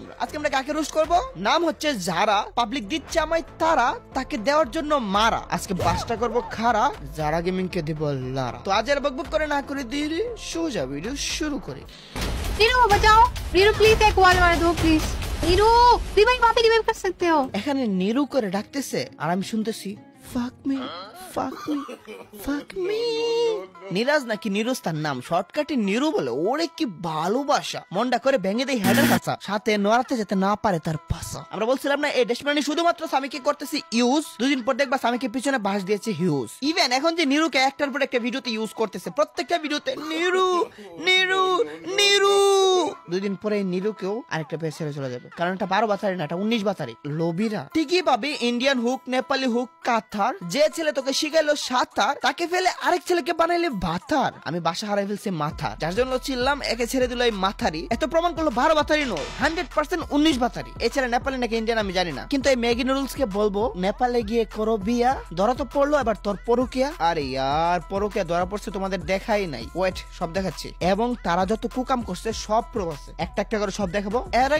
আমরা। আজকে আমরা কাকে রোস্ট করব? নাম হচ্ছে যারা, পাবলিক দিচ্ছে আমায় তারা, তাকে দেওয়ার জন্য মারা। আজকে বাসটা করব খারা, যারা গেমিং কে দিব লারা। তো আজ আর বকবক করে না করে দিয়ে সোজা ভিডিও শুরু করি। नीरू बचाओ, नीरू प्लीज एक वॉल मार दो प्लीज। नीरू रिवाइव, वहाँ पे रिवाइव कर सकते हो। এখানে নীরু করে ডাকতেছে আর আমি শুনতেছি ফাক মি ফাক মি ফাক মি। নিরাজ নাকি নিরুজ তার নাম, শর্টকাটে নীরু বলে। ওরে কি ভালোবাসা, মনটা করে ভেঙে দেয় হেডের কাছা, সাথে নড়াতে যেতে না পারে তার পাশা। আমরা বলছিলাম না এই ডেসপ্রানি শুধুমাত্র সামিকে করতেছি ইউজ, দুদিন পর দেখবা সামিকে পিছনে বাস দিয়েছে হিউজ। ইভেন এখন যে নীরুকে একটার পর একটা ভিডিওতে ইউজ করতেছে, প্রত্যেকটা ভিডিওতে নীরু নীরু নীরু। দুদিন পরে নীরুকেও আরেকটা পেয়ে ছেড়ে চলে যাবে, কারণ এটা 12 বাতারি না, এটা 19 বাতারি। লোবিরা ঠিকই পাবে ইন্ডিয়ান হুক, নেপালি হুক, কাতার। যে ছেলে তোকে শিখাইলো সাঁতার, তাকে ফেলে আরেক ছেলেকে বানাইলে ভাতার। আমি বাসা হারাই ফেলছি মাথা, যার জন্য চিল্লাম একে ছেড়ে দিল এই মাথারি। এত প্রমাণ করলো 12 বাতারি নয়, 100% 19 বাতারি। এছাড়া নেপালি নাকি ইন্ডিয়ান আমি জানি না, কিন্তু এই ম্যাগি নুডলস কে বলবো নেপালে গিয়ে করো বিয়া। ধরা তো পড়লো, এবার তোর পরকিয়া। আরে ইয়ার পরকিয়া ধরা পড়ছে, তোমাদের দেখাই নাই। ওয়েট, সব দেখাচ্ছি। এবং তারা যত কুকাম করছে সব প্রবাসে, একটা একটা করে সব দেখাবো। এর